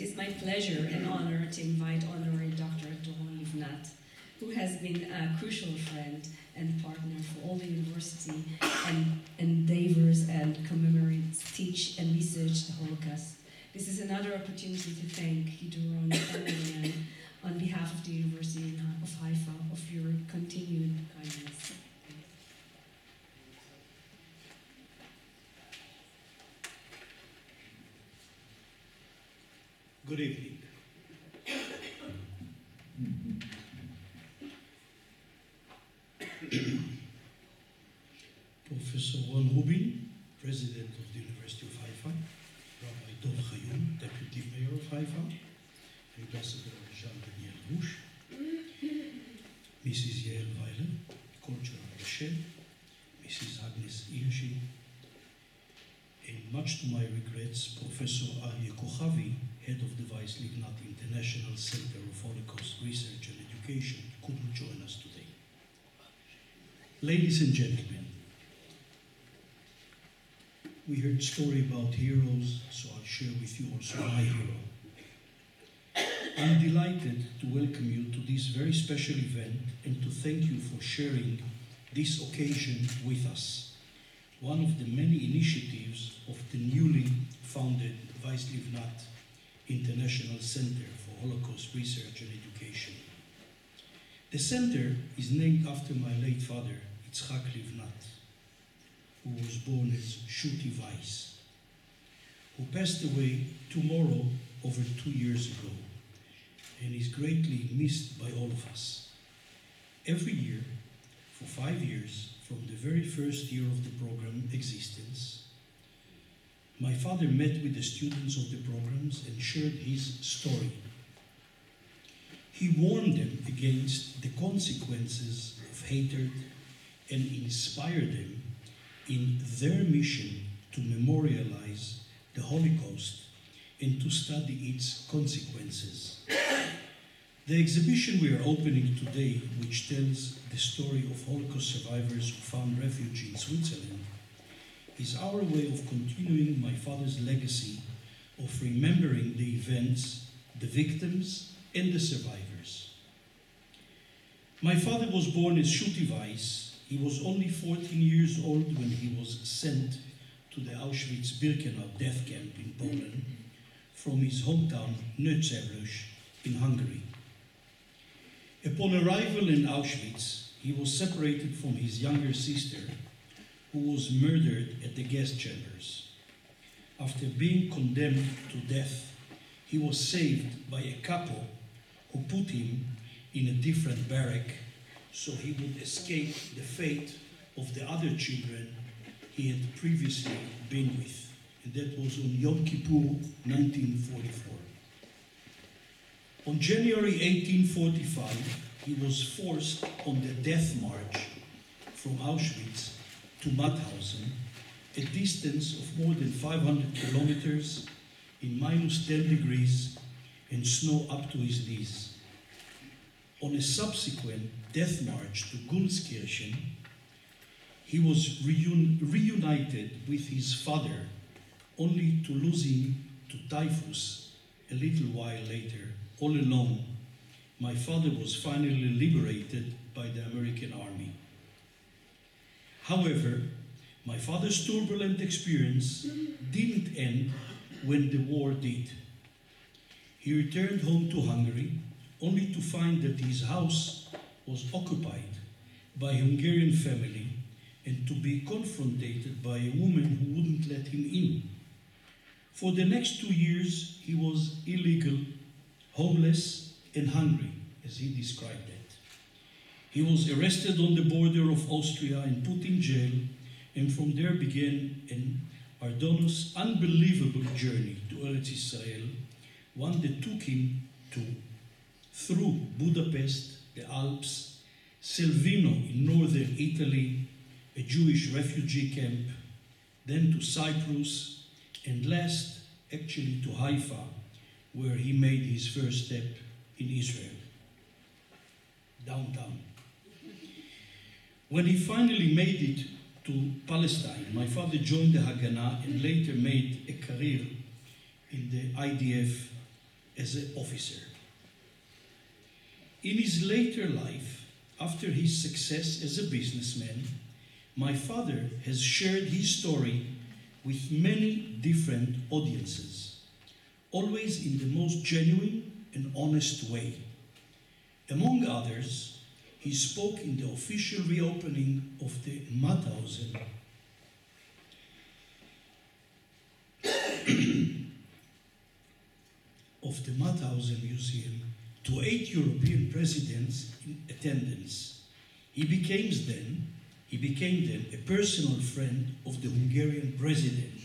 it is my pleasure and honor to invite Honorary Doctorate Doron Livnat, who has been a crucial friend and partner for all the university and endeavors and commemorates, teach and research the Holocaust. This is another opportunity to thank you, Doron and Marianne, on behalf of the University of Haifa, of your continued kindness. Good evening. Professor Ron Rubin, President of the University of Haifa, Rabbi Doron, Deputy Mayor of Haifa, Ambassador Jean-Daniel Rouche, Mrs. Yael Weiler, Cultural Rachel, Mrs. Agnes Irshi, and much to my regrets, Professor Aryeh Kochavi, Head of the Vice Livnat International Center of Holocaust Research and Education, couldn't join us today. Ladies and gentlemen, we heard a story about heroes, so I'll share with you also my hero. I'm delighted to welcome you to this very special event and to thank you for sharing this occasion with us, one of the many initiatives of the newly founded Vice Livnat International Center for Holocaust Research and Education. The center is named after my late father, Yitzhak Livnat, who was born as Shuti Weiss, who passed away tomorrow over 2 years ago, and is greatly missed by all of us. Every year, for 5 years, from the very first year of the program existence, my father met with the students of the programs and shared his story. He warned them against the consequences of hatred and inspired them in their mission to memorialize the Holocaust and to study its consequences. The exhibition we are opening today, which tells the story of Holocaust survivors who found refuge in Switzerland, is our way of continuing my father's legacy of remembering the events, the victims, and the survivors. My father was born as Shuti Weiss. He was only 14 years old when he was sent to the Auschwitz-Birkenau death camp in Poland from his hometown Nőszeres in Hungary. Upon arrival in Auschwitz, he was separated from his younger sister, who was murdered at the gas chambers. After being condemned to death, he was saved by a couple who put him in a different barrack so he would escape the fate of the other children he had previously been with. And that was on Yom Kippur, 1944. On January 1845, he was forced on the death march from Auschwitz to Mauthausen, a distance of more than 500 kilometers in minus 10 degrees and snow up to his knees. On a subsequent death march to Gunskirchen, he was reunited with his father, only to lose him to typhus a little while later. All alone, my father was finally liberated by the American army. However, my father's turbulent experience didn't end when the war did. He returned home to Hungary, only to find that his house was occupied by a Hungarian family and to be confronted by a woman who wouldn't let him in. For the next 2 years, he was illegal, homeless, and hungry, as he described it. He was arrested on the border of Austria and put in jail, and from there began an arduous, unbelievable journey to Eretz Israel, one that took him through Budapest, the Alps, Selvino in northern Italy, a Jewish refugee camp, then to Cyprus, and last, actually to Haifa, where he made his first step in Israel, downtown. When he finally made it to Palestine, my father joined the Haganah and later made a career in the IDF as an officer. In his later life, after his success as a businessman, my father has shared his story with many different audiences, always in the most genuine and honest way. Among others, he spoke in the official reopening of the Mauthausen Museum to 8 European presidents in attendance. He became then a personal friend of the Hungarian president,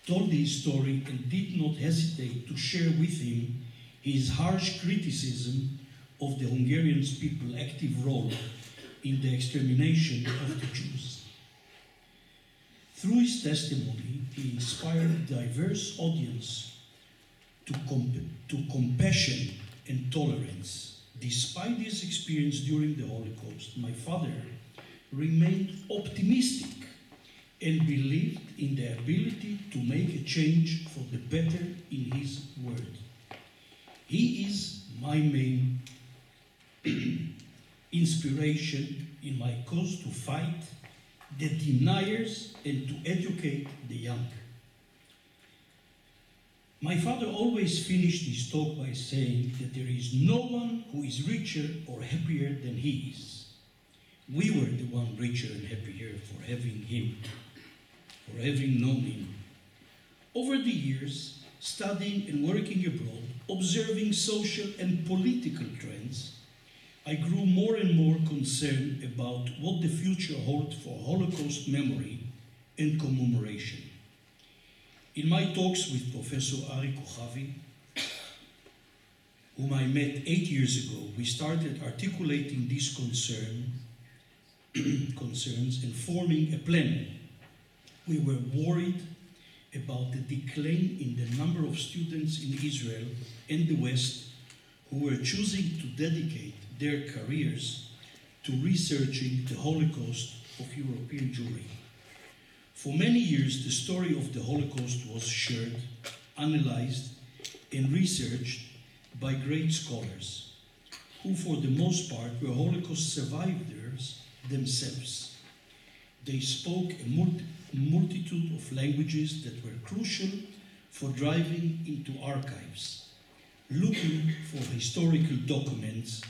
told his story and did not hesitate to share with him his harsh criticism of the Hungarian people's active role in the extermination of the Jews. Through his testimony, he inspired a diverse audience to compassion and tolerance. Despite his experience during the Holocaust, my father remained optimistic and believed in the ability to make a change for the better in his world. He is my main inspiration in my cause to fight the deniers and to educate the young. My father always finished his talk by saying that there is no one who is richer or happier than he is. We were the one richer and happier for having him, for having known him. Over the years, studying and working abroad, observing social and political trends, I grew more and more concerned about what the future holds for Holocaust memory and commemoration. In my talks with Professor Ari Kochavi, whom I met 8 years ago, we started articulating these concerns and forming a plan. We were worried about the decline in the number of students in Israel and the West who were choosing to dedicate their careers to researching the Holocaust of European Jewry. For many years, the story of the Holocaust was shared, analyzed, and researched by great scholars, who for the most part were Holocaust survivors themselves. They spoke a multitude of languages that were crucial for driving into archives, looking for historical documents,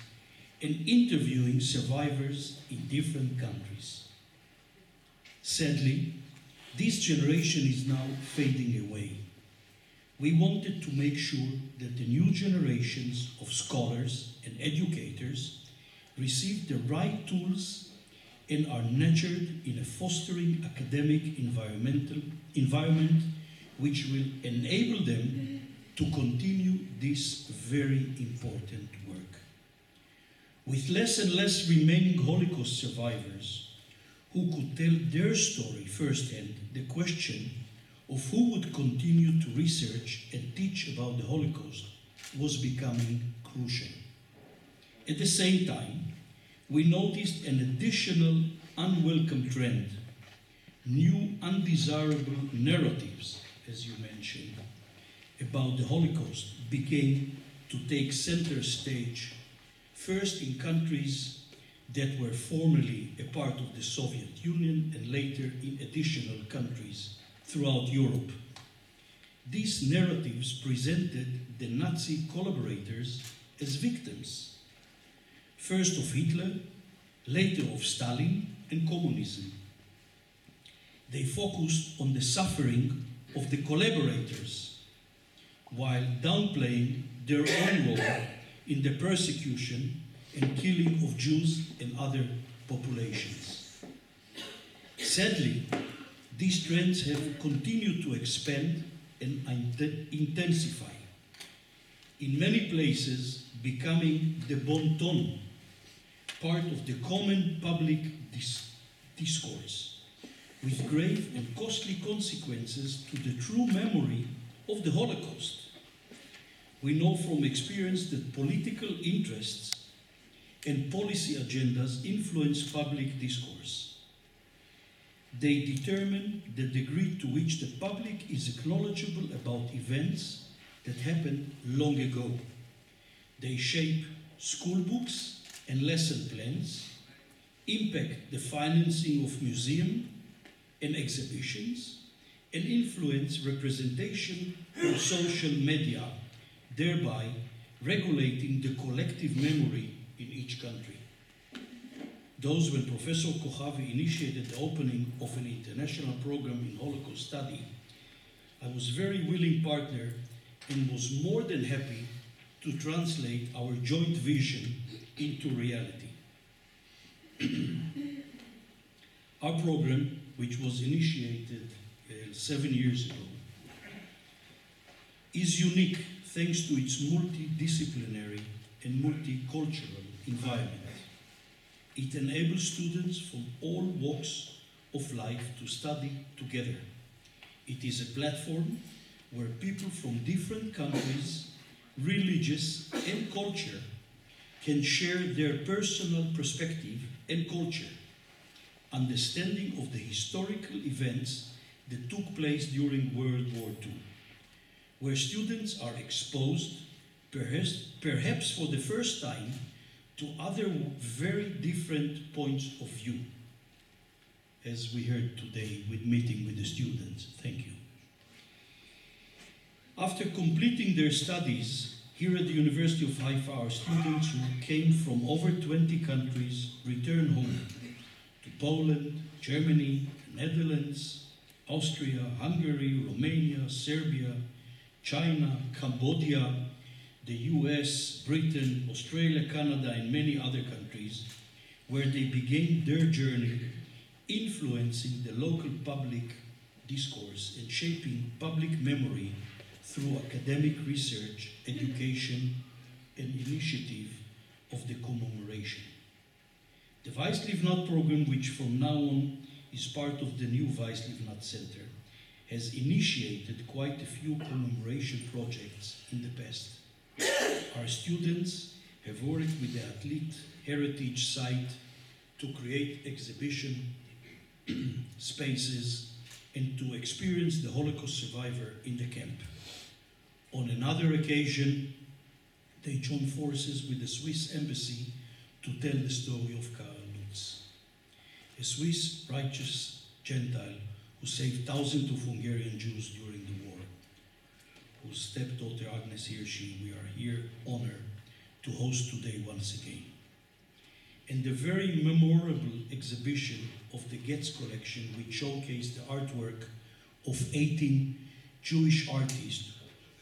and interviewing survivors in different countries. Sadly, this generation is now fading away. We wanted to make sure that the new generations of scholars and educators receive the right tools and are nurtured in a fostering academic environment which will enable them to continue this very important work. With less and less remaining Holocaust survivors who could tell their story firsthand, the question of who would continue to research and teach about the Holocaust was becoming crucial. At the same time, we noticed an additional unwelcome trend. New undesirable narratives, as you mentioned, about the Holocaust began to take center stage, first in countries that were formerly a part of the Soviet Union and later in additional countries throughout Europe. These narratives presented the Nazi collaborators as victims, first of Hitler, later of Stalin and communism. They focused on the suffering of the collaborators while downplaying their own role in the persecution and killing of Jews and other populations. Sadly, these trends have continued to expand and intensify, in many places becoming the bon ton, part of the common public discourse, with grave and costly consequences to the true memory of the Holocaust. We know from experience that political interests and policy agendas influence public discourse. They determine the degree to which the public is knowledgeable about events that happened long ago. They shape school books and lesson plans, impact the financing of museums and exhibitions, and influence representation on social media, thereby regulating the collective memory in each country. Those when Professor Kochavi initiated the opening of an international program in Holocaust study, I was a very willing partner and was more than happy to translate our joint vision into reality. Our program, which was initiated 7 years ago, is unique thanks to its multidisciplinary and multicultural environment. It enables students from all walks of life to study together. It is a platform where people from different countries, religions, and culture can share their personal perspective and culture, understanding of the historical events that took place during World War II, where students are exposed, perhaps for the first time, to other very different points of view, as we heard today with meeting with the students. Thank you. After completing their studies here at the University of Haifa, our students who came from over 20 countries return home to Poland, Germany, Netherlands, Austria, Hungary, Romania, Serbia, China, Cambodia, the US, Britain, Australia, Canada, and many other countries, where they began their journey influencing the local public discourse and shaping public memory through academic research, education, and initiative of the commemoration. The Weiss Livnat program, which from now on is part of the new Weiss Livnat Center, has initiated quite a few commemoration projects in the past. Our students have worked with the Athlete Heritage Site to create exhibition spaces and to experience the Holocaust survivor in the camp. On another occasion, they joined forces with the Swiss embassy to tell the story of Karl Lutz, a Swiss righteous Gentile who saved thousands of Hungarian Jews during the war, whose stepdaughter Agnes Hirshi we are here honored to host today once again. And the very memorable exhibition of the Getz collection, which showcased the artwork of 18 Jewish artists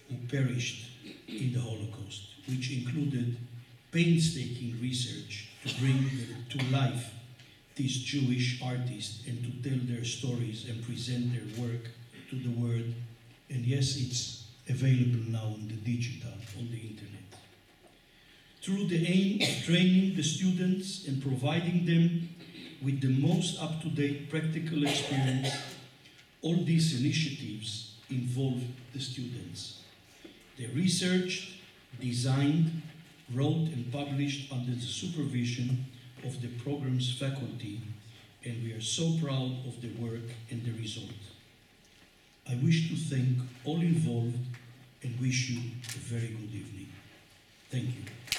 who perished in the Holocaust, which included painstaking research to bring to life these Jewish artists and to tell their stories and present their work to the world. And yes, it's available now on the digital, on the internet. Through the aim of training the students and providing them with the most up-to-date practical experience, all these initiatives involve the students. They researched, designed, wrote and published under the supervision of the program's faculty, and we are so proud of the work and the result. I wish to thank all involved and wish you a very good evening. Thank you.